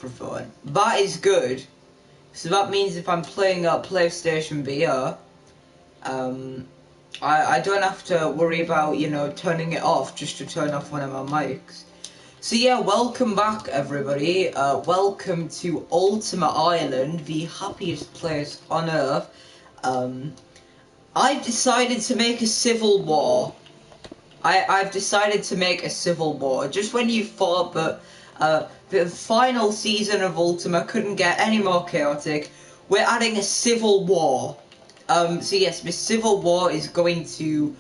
microphone. That is good. So that means if I'm playing a PlayStation VR, I don't have to worry about, you know, turning it off just to turn off one of my mics. So yeah, welcome back everybody. Welcome to Ultima Island, the happiest place on Earth. I've decided to make a civil war. I've decided to make a civil war. Just when you thought that the final season of Ultima couldn't get any more chaotic, we're adding a civil war. So yes, this civil war is going to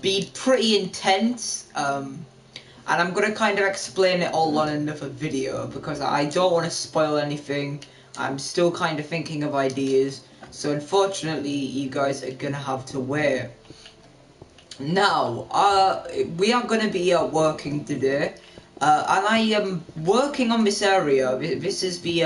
be pretty intense. And I'm going to kind of explain it all on another video because I don't want to spoil anything. I'm still kind of thinking of ideas. So unfortunately, you guys are going to have to wait. Now, we are going to be working today. And I am working on this area. This is the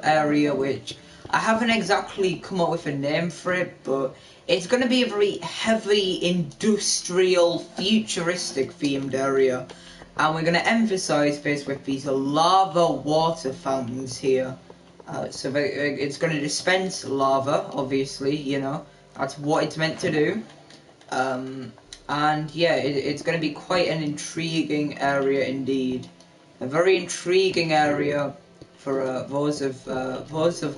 area which I haven't exactly come up with a name for it, but it's going to be a very heavy industrial, futuristic themed area. And we're going to emphasize this with these lava water fountains here. So it's going to dispense lava, obviously, you know, that's what it's meant to do. And yeah, it's going to be quite an intriguing area indeed. A very intriguing area for those of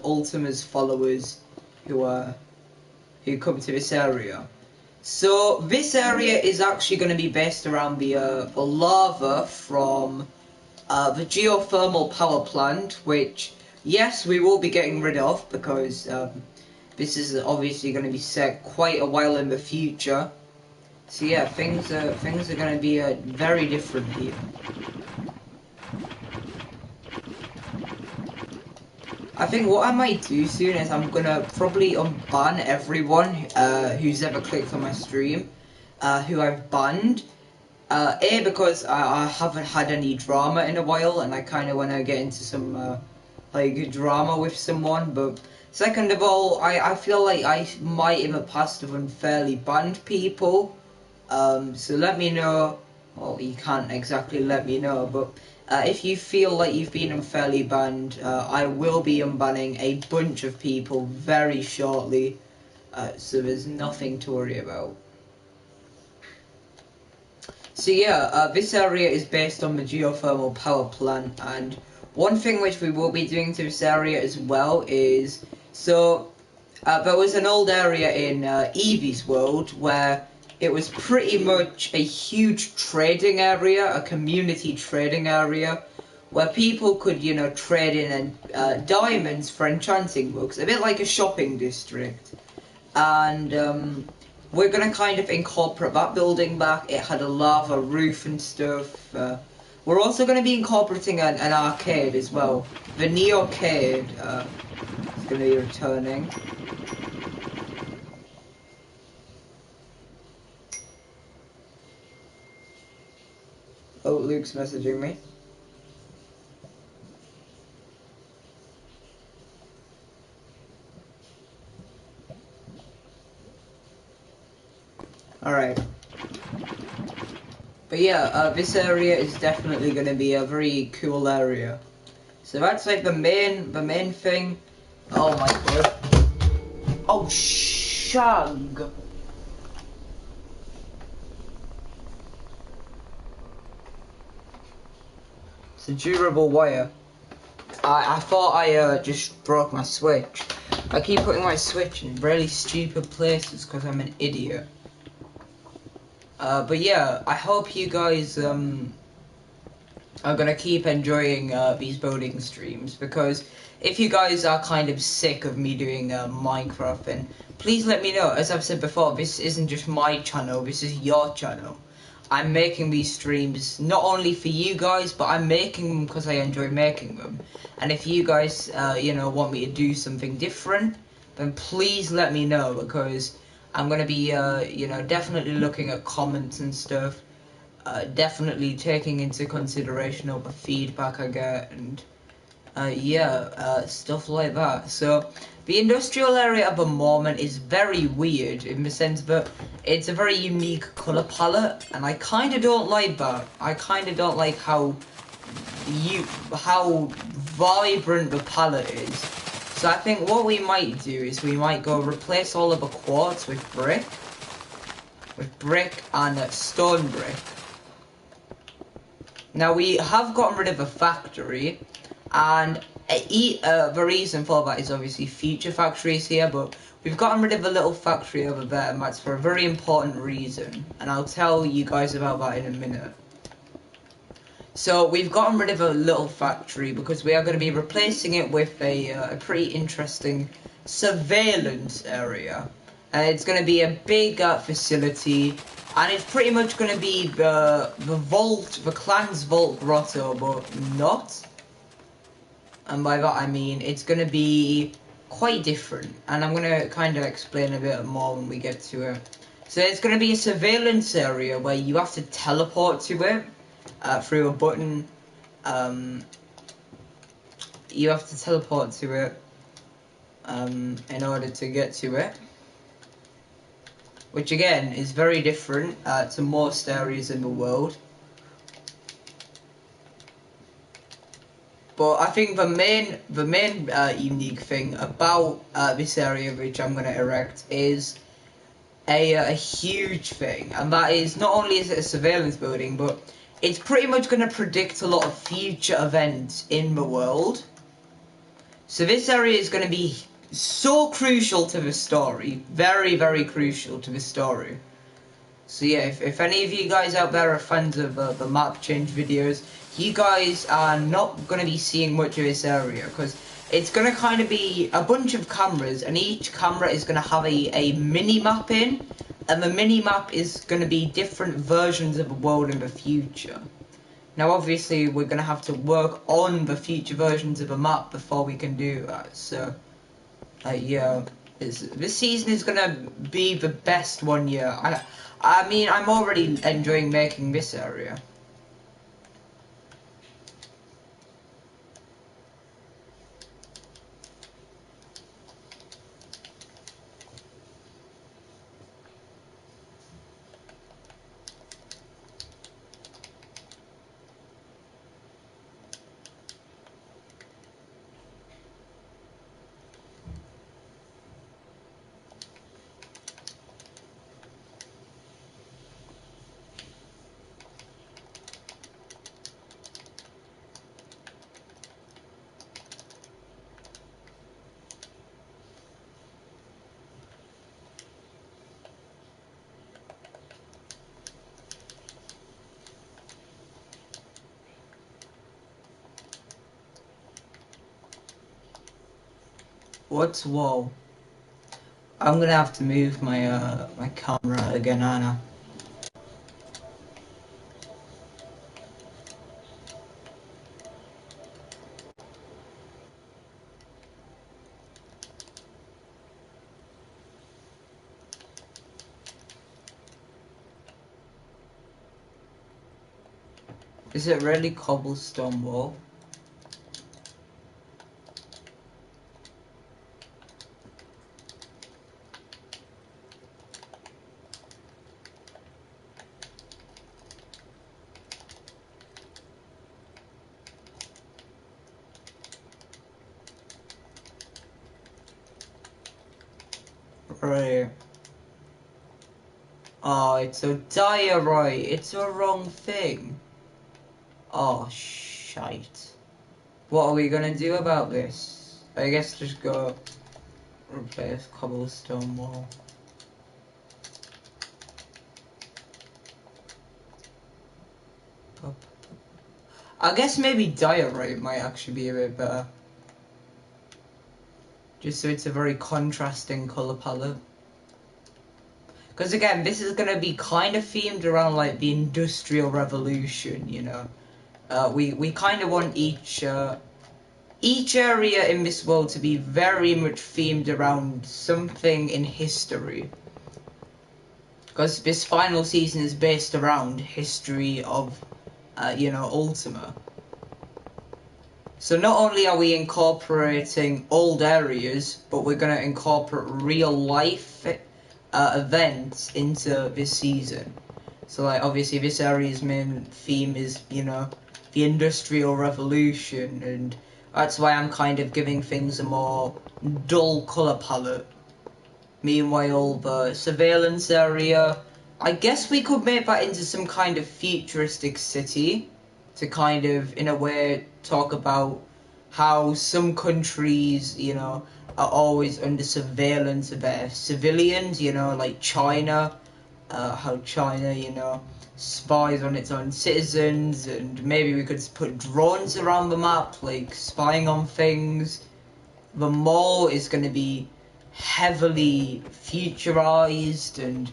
Ultima's followers who come to this area. So this area is actually going to be based around the lava from the geothermal power plant, which yes, we will be getting rid of because this is obviously going to be set quite a while in the future. So yeah, things are going to be very different here. I think what I might do soon is I'm going to probably unban everyone who's ever clicked on my stream, who I've banned. A, because I haven't had any drama in a while and I kind of want to get into some like drama with someone, but second of all, I feel like I might in the past have unfairly banned people. So let me know. Well, you can't exactly let me know, but if you feel like you've been unfairly banned, I will be unbanning a bunch of people very shortly, so there's nothing to worry about. So yeah, this area is based on the geothermal power plant, and one thing which we will be doing to this area as well is, so there was an old area in Evie's world where it was pretty much a huge trading area, a community trading area, where people could, you know, trade in diamonds for enchanting books, a bit like a shopping district. And we're going to kind of incorporate that building back. It had a lava roof and stuff. We're also going to be incorporating an arcade as well. The Neo-Cade is going to be returning. Oh, Luke's messaging me. Alright. But yeah, this area is definitely going to be a very cool area. So that's like the main thing. Oh my god. Oh, shug. It's a durable wire. I thought I just broke my switch. I keep putting my switch in really stupid places because I'm an idiot. But yeah, I hope you guys are gonna keep enjoying these building streams, because if you guys are kind of sick of me doing Minecraft, then please let me know. As I've said before, this isn't just my channel, this is your channel. I'm making these streams not only for you guys, but I'm making them because I enjoy making them. And if you guys, you know, want me to do something different, then please let me know, because I'm going to be, you know, definitely looking at comments and stuff. Definitely taking into consideration all the feedback I get, and yeah, stuff like that. So the industrial area at the moment is very weird in the sense that it's a very unique colour palette, and I kind of don't like that. I kind of don't like how vibrant the palette is. So I think what we might do is we might go replace all of the quartz with brick. With brick and stone brick. Now we have gotten rid of a factory, and the reason for that is obviously future factories here, but we've gotten rid of a little factory over there, and that's for a very important reason, and I'll tell you guys about that in a minute. So we've gotten rid of a little factory because we are going to be replacing it with a pretty interesting surveillance area. It's going to be a big facility, and it's pretty much going to be the clan's vault grotto, but not. And by that I mean it's going to be quite different, and I'm going to kind of explain a bit more when we get to it. So it's going to be a surveillance area where you have to teleport to it through a button. You have to teleport to it in order to get to it. Which again is very different to most areas in the world. But I think the main unique thing about this area which I'm going to erect is a huge thing, and that is not only is it a surveillance building, but it's pretty much going to predict a lot of future events in the world. So this area is going to be so crucial to the story, very, very crucial to the story. So yeah, if any of you guys out there are fans of the map change videos, you guys are not going to be seeing much of this area, because it's going to kind of be a bunch of cameras, and each camera is going to have a mini-map in, and the mini-map is going to be different versions of the world in the future. Now obviously we're going to have to work on the future versions of the map before we can do that, so yeah, this season is going to be the best one yet. I mean, I'm already enjoying making this area. What's whoa? I'm gonna have to move my my camera again, Anna. Is it really cobblestone wall? Right. Oh, it's a diorite. It's a wrong thing. Oh, shite. What are we gonna do about this? I guess just go replace cobblestone wall. I guess maybe diorite might actually be a bit better. Just so it's a very contrasting colour palette. Because again, this is going to be kind of themed around like the Industrial Revolution, you know. We kind of want each area in this world to be very much themed around something in history. Because this final season is based around history of, you know, Ultima. So not only are we incorporating old areas, but we're going to incorporate real life events into this season. So like obviously this area's main theme is, you know, the Industrial Revolution, and That's why I'm kind of giving things a more dull colour palette. Meanwhile, the surveillance area, I guess we could make that into some kind of futuristic city to kind of, in a way, talk about how some countries, you know, are always under surveillance of their civilians, you know, like China, how China, you know, spies on its own citizens, and maybe we could put drones around the map, like spying on things. The mall is going to be heavily futurized and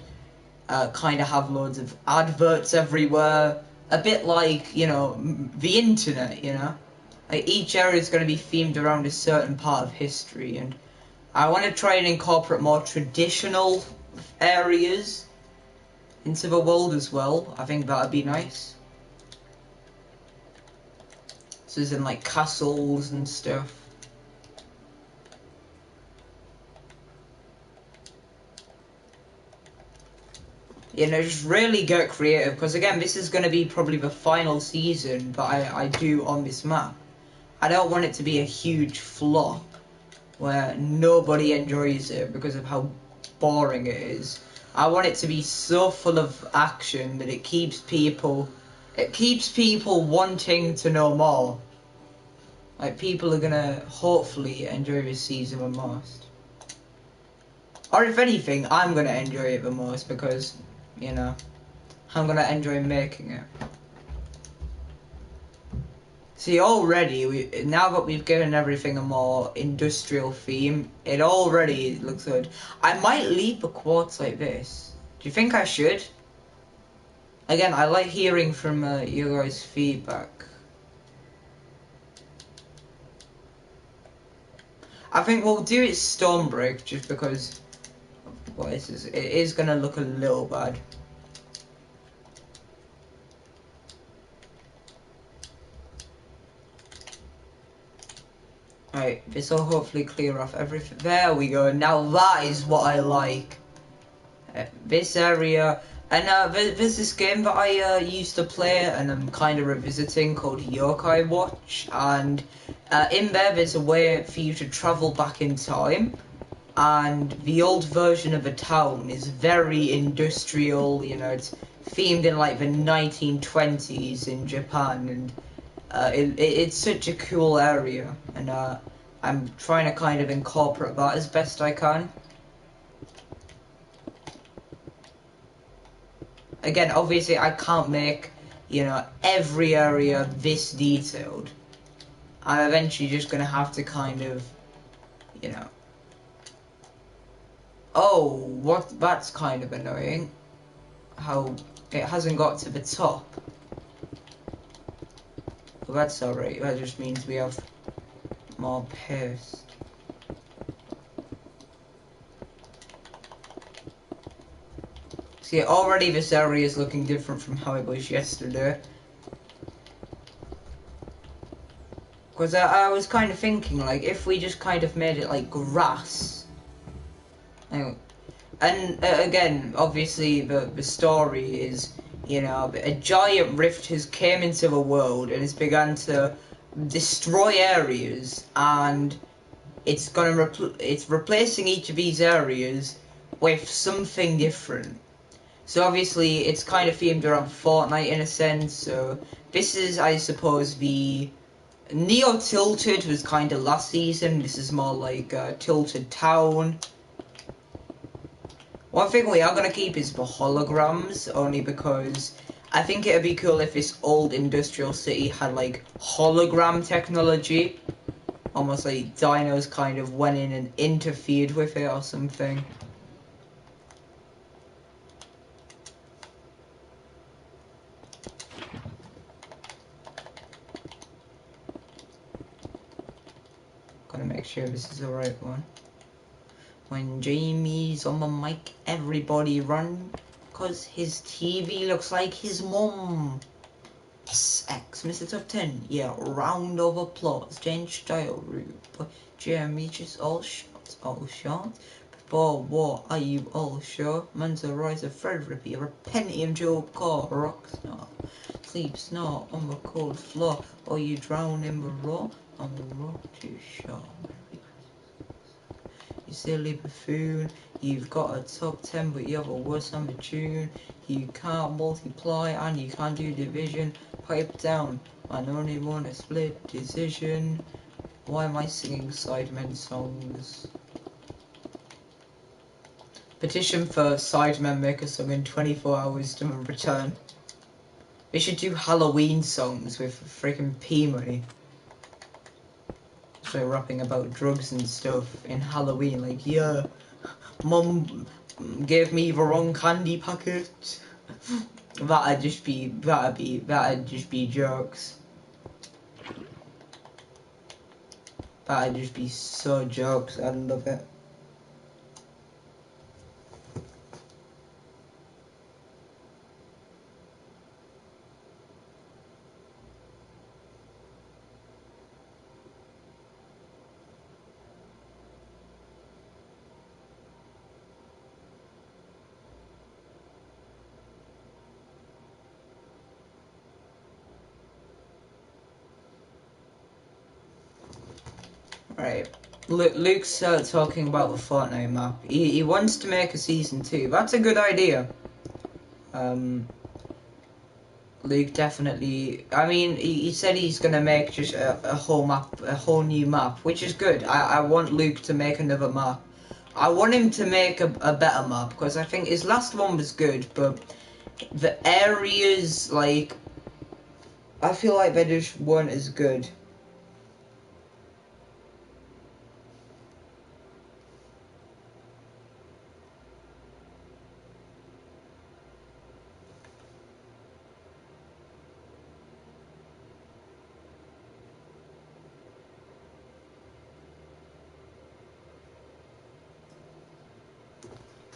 kind of have loads of adverts everywhere. A bit like, you know, the internet, you know? Like each area is going to be themed around a certain part of history, and I want to try and incorporate more traditional areas into the world as well. I think that'd be nice. So as in like castles and stuff. You know, just really get creative, because again, this is going to be probably the final season that I do on this map. I don't want it to be a huge flop where nobody enjoys it because of how boring it is. I want it to be so full of action that it keeps people wanting to know more. Like, people are gonna hopefully enjoy this season the most. Or if anything, I'm gonna enjoy it the most because, you know, I'm gonna enjoy making it. See, already, now that we've given everything a more industrial theme, it already looks good. I might leave the quotes like this. Do you think I should? Again, I like hearing from you guys' feedback. I think we'll do it Stormbreak just because, what is this? It is gonna look a little bad. Right, this will hopefully clear off everything. There we go. Now that is what I like. This area, and there's this game that I used to play, and I'm kind of revisiting, called Yokai Watch. And in there's a way for you to travel back in time. And the old version of a town is very industrial. You know, it's themed in like the 1920s in Japan, and it's such a cool area, and I'm trying to kind of incorporate that as best I can. Again, obviously I can't make, you know, every area this detailed. I'm eventually just gonna have to kind of, you know. Oh, that's kind of annoying. How it hasn't got to the top. Well, that's alright, that just means we have more paste. See, already this area is looking different from how it was yesterday. Because I was kind of thinking, like, if we just kind of made it like grass. And again, obviously the story is, you know, a giant rift has came into the world and has begun to destroy areas, and it's gonna it's replacing each of these areas with something different. So obviously it's kind of themed around Fortnite in a sense. So this is, I suppose, the Neo Tilted was kind of last season. This is more like Tilted Town. One thing we are going to keep is the holograms, only because I think it would be cool if this old industrial city had like hologram technology. Almost like dinos kind of went in and interfered with it or something. Gotta make sure this is the right one. When Jamie's on the mic, everybody run, cause his TV looks like his mum. Yes, X, Mr. Top 10. Yeah, round of applause. Change style route. But Jeremy just all shots, all shots. Before what are you all sure? Man's a rise of therapy, a Pentium dual core, rockstar. Sleeps not on the cold floor, or you drown in the raw. I'm a rock too sharp. You silly buffoon, you've got a top 10 but you have a worse number tune. You can't multiply and you can't do division. Pipe down, I only want a split decision. Why am I singing Sidemen songs? Petition for Sidemen make a song in 24 hours to return. We should do Halloween songs with freaking P money. So rapping about drugs and stuff in Halloween, like, yeah, Mum gave me the wrong candy packet. That'd just be jokes. That'd just be so jokes. I'd love it. Right. Luke's talking about the Fortnite map. He wants to make a season 2. That's a good idea. Luke definitely. I mean, he said he's gonna make just a whole map, a whole new map, which is good. I want Luke to make another map. I want him to make a better map because I think his last one was good, but the areas, like, I feel like they just weren't as good.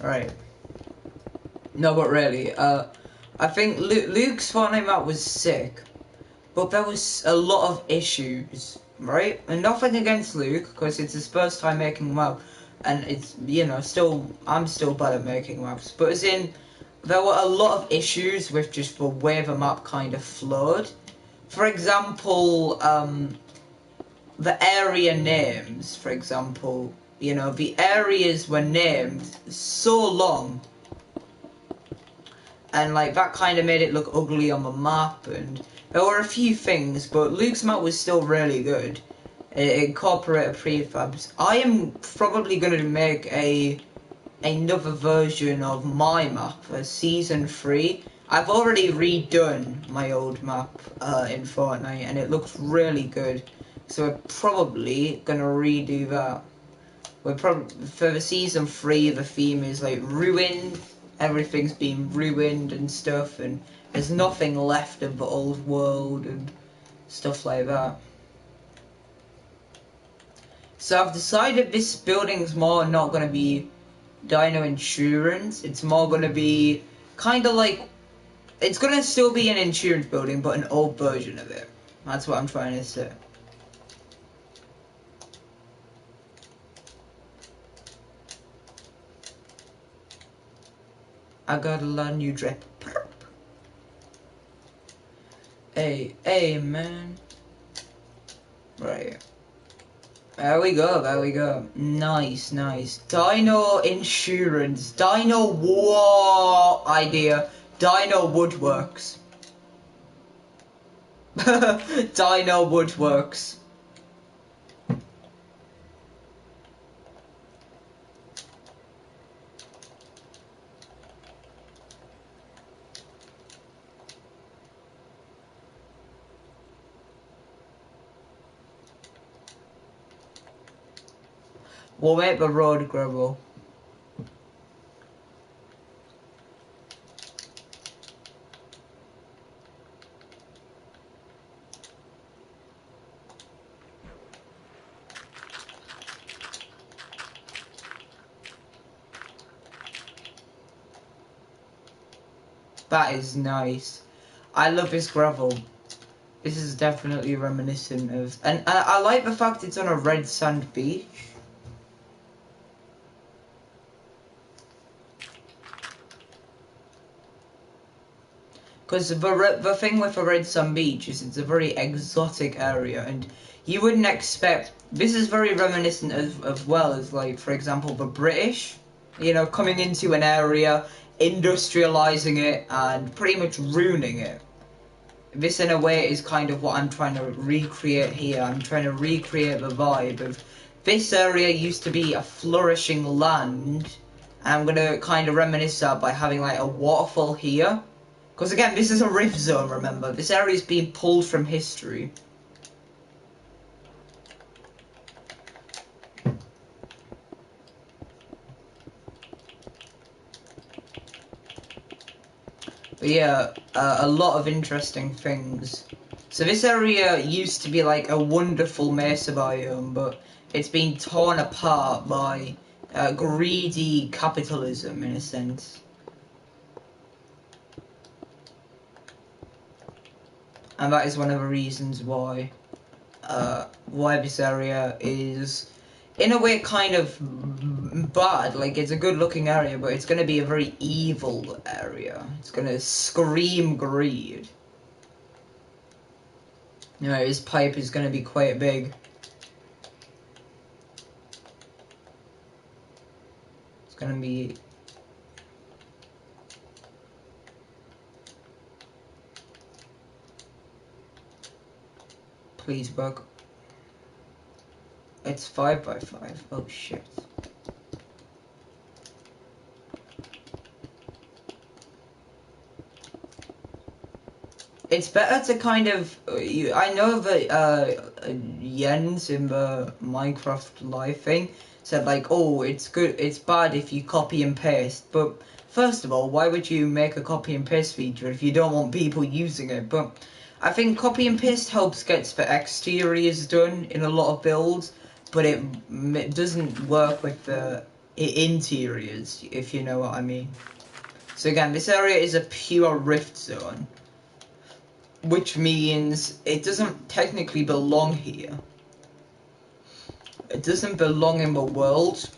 Right. No, but really, I think Luke's Fortnite map was sick, but there was a lot of issues, right? And nothing against Luke, because it's his first time making a map, and it's, you know, I'm still bad at making maps, but as in, there were a lot of issues with just the way the map kind of flowed. For example, the area names, for example, you know, the areas were named so long, and like that kind of made it look ugly on the map, and there were a few things, but Luke's map was still really good. It incorporated prefabs. I am probably going to make another version of my map, a season 3. I've already redone my old map in Fortnite, and it looks really good. So we're probably gonna redo that. We're probably for the season 3. The theme is like ruined. Everything's been ruined and stuff, and there's nothing left of the old world and stuff like that. So I've decided this building's more not gonna be Dino Insurance. It's more gonna be kind of like, it's gonna still be an insurance building, but an old version of it. That's what I'm trying to say. I got a lot of new drip. Hey, man. Right. There we go. Nice. Dino Insurance. Dino War idea. Dino Woodworks. Dino Woodworks. We'll make the road gravel. That is nice. I love this gravel. This is definitely reminiscent of... And I like the fact it's on a red sand beach. Because the thing with a red sand beach is it's a very exotic area, and you wouldn't expect. This is very reminiscent as well as, like, for example, the British, you know, coming into an area, industrializing it, and pretty much ruining it. This, in a way, is kind of what I'm trying to recreate here. I'm trying to recreate the vibe of this area used to be a flourishing land, and I'm gonna kind of reminisce that by having like a waterfall here. Because again, this is a rift zone, remember? This area is being pulled from history. But yeah, a lot of interesting things. So this area used to be like a wonderful mesa biome, but it's been torn apart by greedy capitalism, in a sense. And that is one of the reasons why this area is, in a way, kind of bad. Like, it's a good looking area, but it's going to be a very evil area. It's going to scream greed. You know, his pipe is going to be quite big. It's going to be... Please work. It's 5 by 5. Oh shit. It's better to kind of... I know that Jens in the Minecraft live thing said like, oh, it's good, it's bad if you copy and paste. But first of all, why would you make a copy and paste feature if you don't want people using it? But I think copy and paste helps get the exteriors done in a lot of builds, but it doesn't work with the interiors, if you know what I mean. So again, this area is a pure rift zone, which means it doesn't technically belong here. It doesn't belong in the world.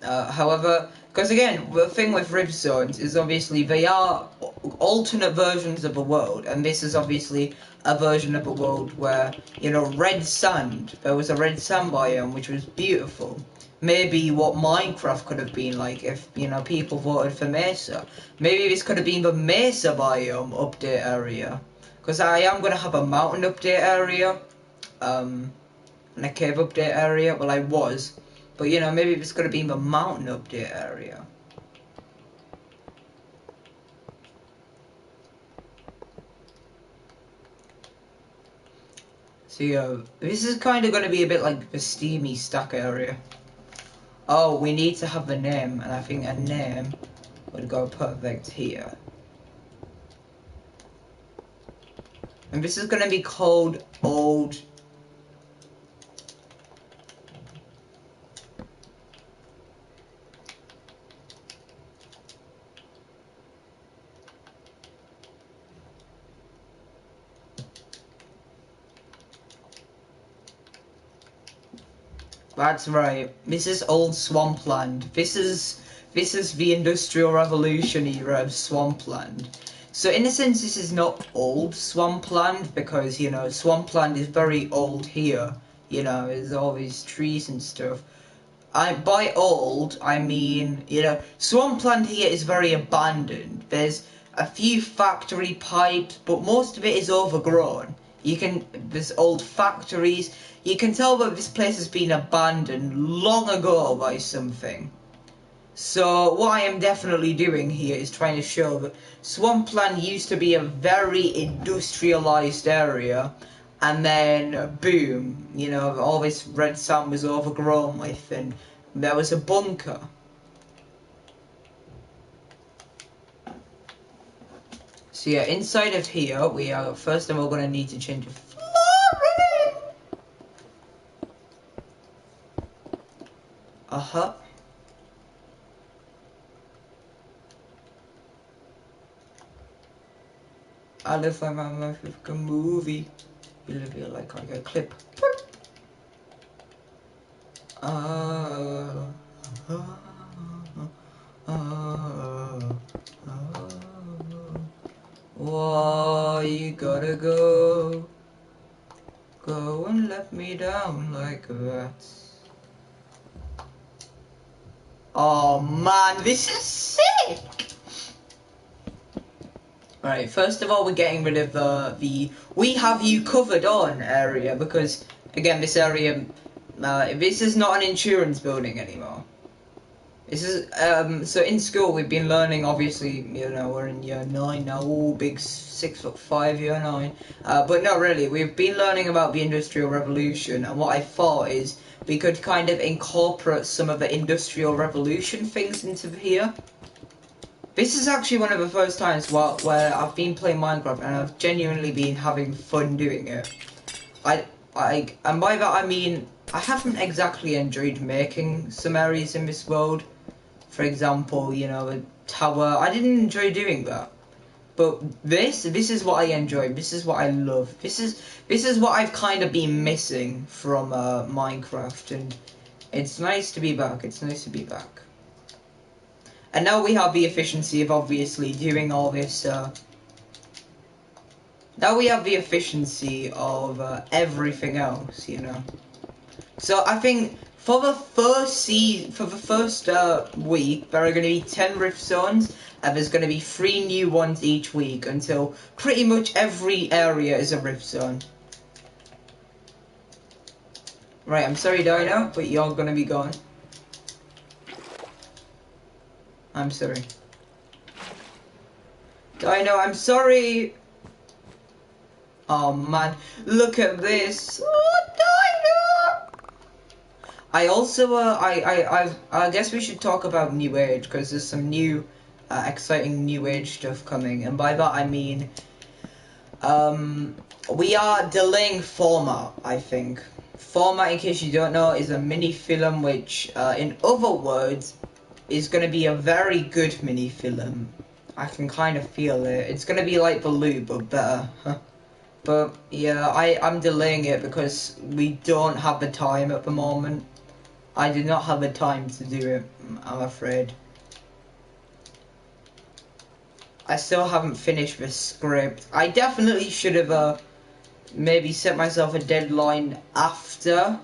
However, because again, the thing with rift zones is obviously they are alternate versions of the world, and this is obviously a version of the world where, you know, red sand, there was a red sand biome which was beautiful. Maybe what Minecraft could have been like if, you know, people voted for Mesa. Maybe this could have been the Mesa biome update area. Because I am going to have a mountain update area, and a cave update area. Well, I was. But, you know, maybe it's going to be the mountain update area. So, yeah, this is kind of going to be a bit like the steamy stack area. Oh, we need to have a name, and I think a name would go perfect here. And this is going to be called Old... That's right. This is old swampland. This is the Industrial Revolution era of swampland. So in a sense, this is not old swampland because, you know, swampland is very old here. You know, there's all these trees and stuff. By old, I mean, you know, swampland here is very abandoned. There's a few factory pipes, but most of it is overgrown. There's old factories. You can tell that this place has been abandoned long ago by something. So what I am definitely doing here is trying to show that swampland used to be a very industrialized area, and then boom, you know, all this red sand was overgrown with, and there was a bunker. So yeah, inside of here, we are first of all going to need to change the flooring. Uh-huh. I live like my life like a movie. You live here like a clip. Why you gotta go? Go and let me down. like that. Oh man, this is sick! Right, first of all, we're getting rid of the "we have you covered on" area, because again, this area, this is not an insurance building anymore. This is so in school we've been learning, obviously, you know, we're in year 9 now, all big 6'5" year 9, but not really. We've been learning about the Industrial Revolution, and what I thought is we could kind of incorporate some of the Industrial Revolution things into here. This is actually one of the first times where I've been playing Minecraft and I've genuinely been having fun doing it. And by that I mean I haven't exactly enjoyed making some areas in this world. For example, you know, a tower. I didn't enjoy doing that. But this is what I enjoy. This is what I love. This is what I've kind of been missing from Minecraft, and it's nice to be back. It's nice to be back. And now we have the efficiency of obviously doing all this. Now we have the efficiency of everything else, you know. So I think for the first week, there are going to be 10 rift zones, and there's going to be 3 new ones each week until pretty much every area is a rift zone. Right, I'm sorry, Dino, but you're going to be gone. I'm sorry. Dino, I'm sorry. Oh man, look at this. Oh, Dino. I also, I guess we should talk about New Age, because there's some new, exciting New Age stuff coming, and by that I mean, we are delaying Format, I think. Format, in case you don't know, is a mini-film which, in other words, is going to be a very good mini-film. I can kind of feel it. It's going to be like the Loop, but better. But, yeah, I'm delaying it because we don't have the time at the moment. I do not have the time to do it, I'm afraid. I still haven't finished the script. I definitely should have maybe set myself a deadline after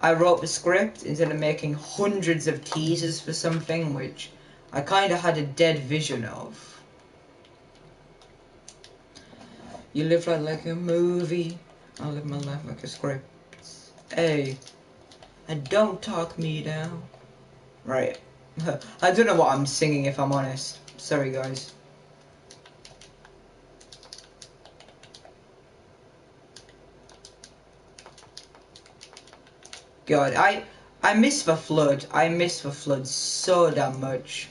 I wrote the script, instead of making hundreds of teasers for something which I kind of had a dead vision of. You live life like a movie, I live my life like a script. Hey, and don't talk me down. Right. I don't know what I'm singing, if I'm honest. Sorry, guys. God, I miss the flood. I miss the flood so damn much.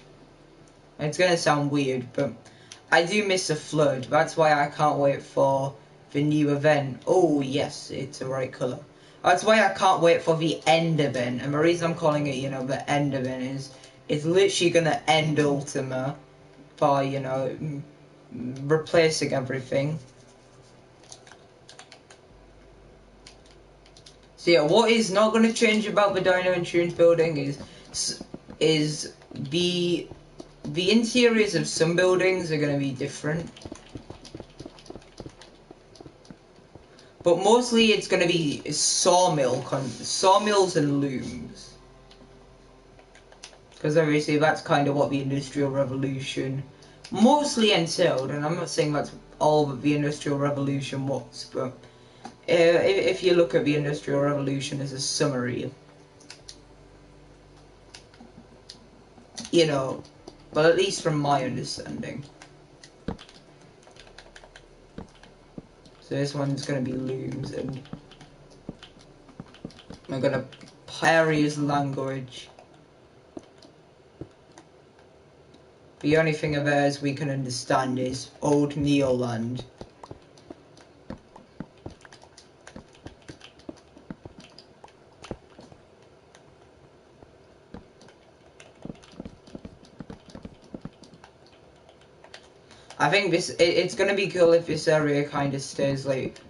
It's gonna sound weird, but I do miss the flood. That's why I can't wait for the new event. Oh yes, it's the right colour. That's why I can't wait for the end event. And the reason I'm calling it, you know, the end event is it's literally gonna end Ultima by, you know, replacing everything. So yeah, what is not going to change about the Dino Insurance building is the interiors of some buildings are going to be different, but mostly it's going to be sawmills and looms, because obviously that's kind of what the Industrial Revolution mostly entailed. And I'm not saying that's all that the Industrial Revolution was, but if you look at the Industrial Revolution as a summary, you know, well, at least from my understanding. So this one's going to be looms, and I'm going to areas language. The only thing of theirs we can understand is Old Neoland. I think it's gonna be cool if this area kind of stays like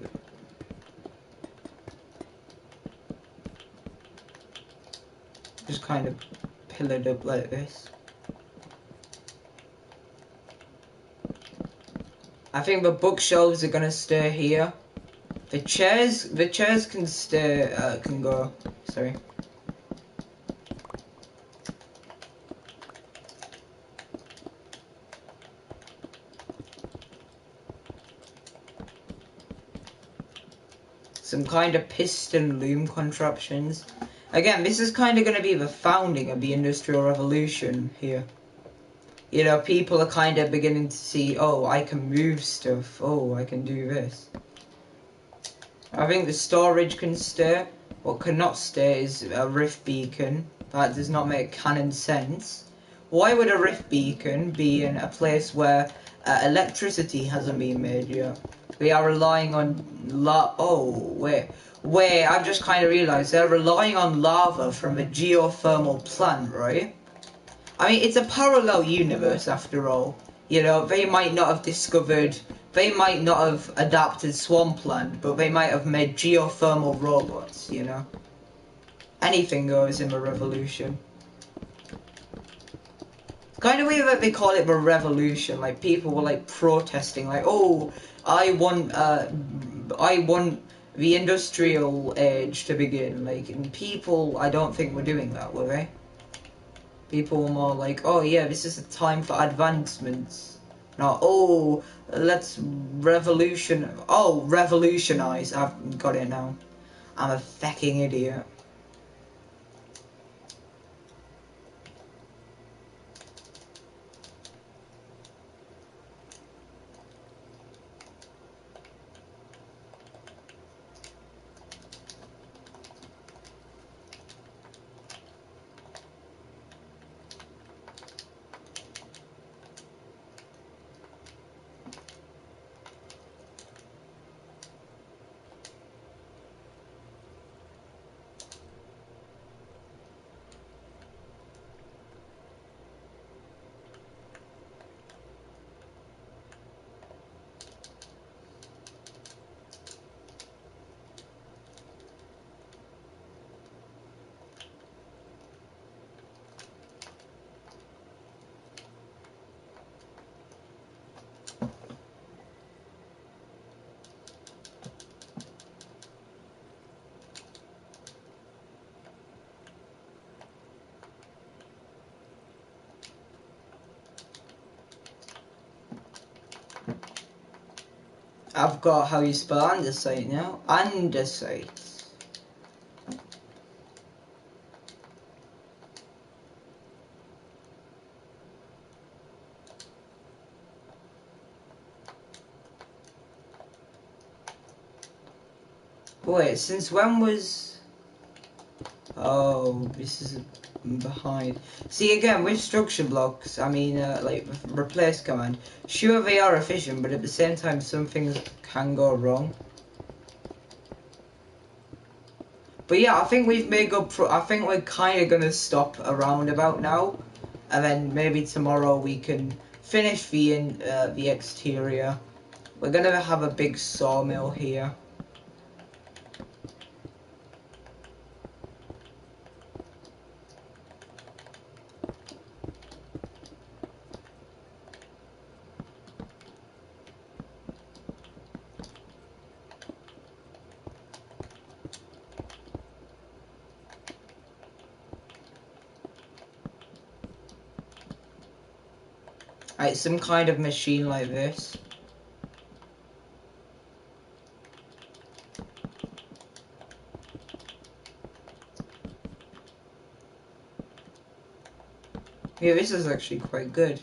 just kind of pillared up like this. I think the bookshelves are gonna stay here. The chairs can stay, can go. Sorry. Some kind of piston loom contraptions. Again, this is kind of going to be the founding of the Industrial Revolution here. You know, people are kind of beginning to see, oh, I can move stuff. Oh, I can do this. I think the storage can stay. What cannot stay is a rift beacon. That does not make canon sense. Why would a rift beacon be in a place where electricity hasn't been made yet? We are relying on wait, I've just kind of realised they're relying on lava from a geothermal plant, right? I mean, it's a parallel universe after all. You know, they might not have adapted swampland, but they might have made geothermal robots, you know? Anything goes in the revolution. It's kind of weird that they call it the revolution, like people were like protesting, like, oh, I want the industrial age to begin, like, and people, I don't think were doing that, were they? People were more like, oh yeah, this is a time for advancements. Not, oh, let's revolutionize. I've got it now. I'm a fucking idiot. I've got how you spell andesite now. Andesite. Wait, since when was... Oh, this is behind. See, again, with structure blocks, I mean, like, replace command. Sure, they are efficient, but at the same time, some things can go wrong. But yeah, I think we've made good I think we're kind of going to stop around about now. And then maybe tomorrow we can finish the exterior. We're going to have a big sawmill here. Like some kind of machine like this. Yeah, this is actually quite good.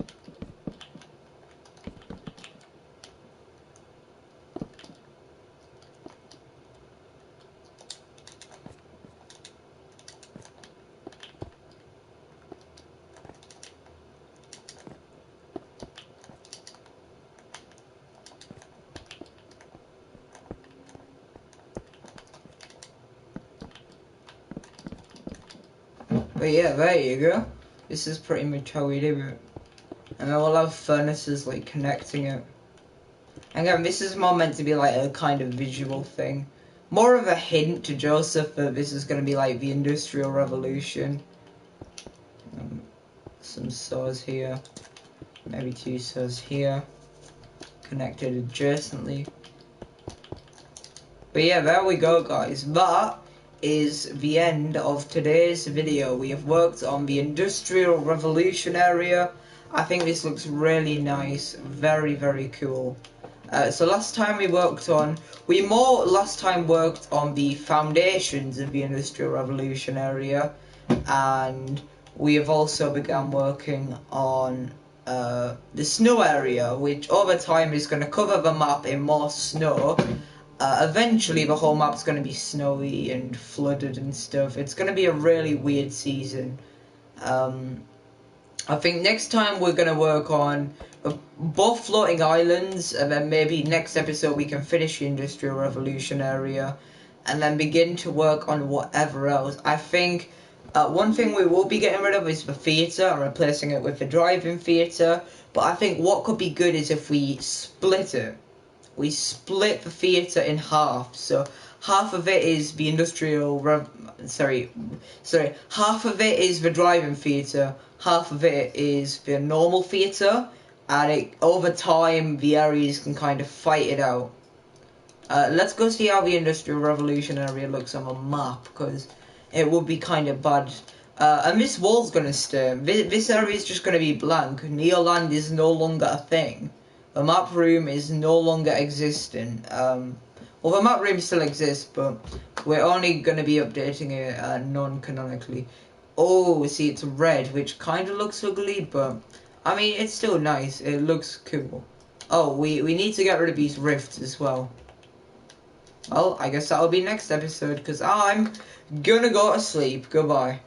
But yeah, there you go. This is pretty much how we do it. And then we'll have furnaces like connecting it. And again, this is more meant to be like a kind of visual thing. More of a hint to Joseph that this is going to be like the Industrial Revolution. Some saws here. Maybe 2 saws here. Connected adjacently. But yeah, there we go, guys. That is the end of today's video. We have worked on the Industrial Revolution area. I think this looks really nice. Very, very cool. So last time we worked on, last time worked on the foundations of the Industrial Revolution area, and we have also begun working on the snow area, which over time is going to cover the map in more snow. Eventually the whole map's going to be snowy and flooded and stuff. It's going to be a really weird season. I think next time we're going to work on both floating islands, and then maybe next episode we can finish the Industrial Revolution area, and then begin to work on whatever else. I think one thing we will be getting rid of is the theatre and replacing it with the drive-in theatre, but I think what could be good is if we split it. We split the theatre in half, so half of it is the half of it is the drive-in theatre, half of it is the normal theatre, and over time the areas can kind of fight it out. Let's go see how the Industrial Revolution area looks on the map, because it would be kind of bad. And this wall's going to stay. This area is just going to be blank. Neoland is no longer a thing. The map room is no longer existing. Well, the map room still exists, but we're only going to be updating it non-canonically. Oh, see, it's red, which kind of looks ugly, but I mean, it's still nice. It looks cool. Oh, we need to get rid of these rifts as well. Well, I guess that'll be next episode, because I'm gonna go to sleep. Goodbye.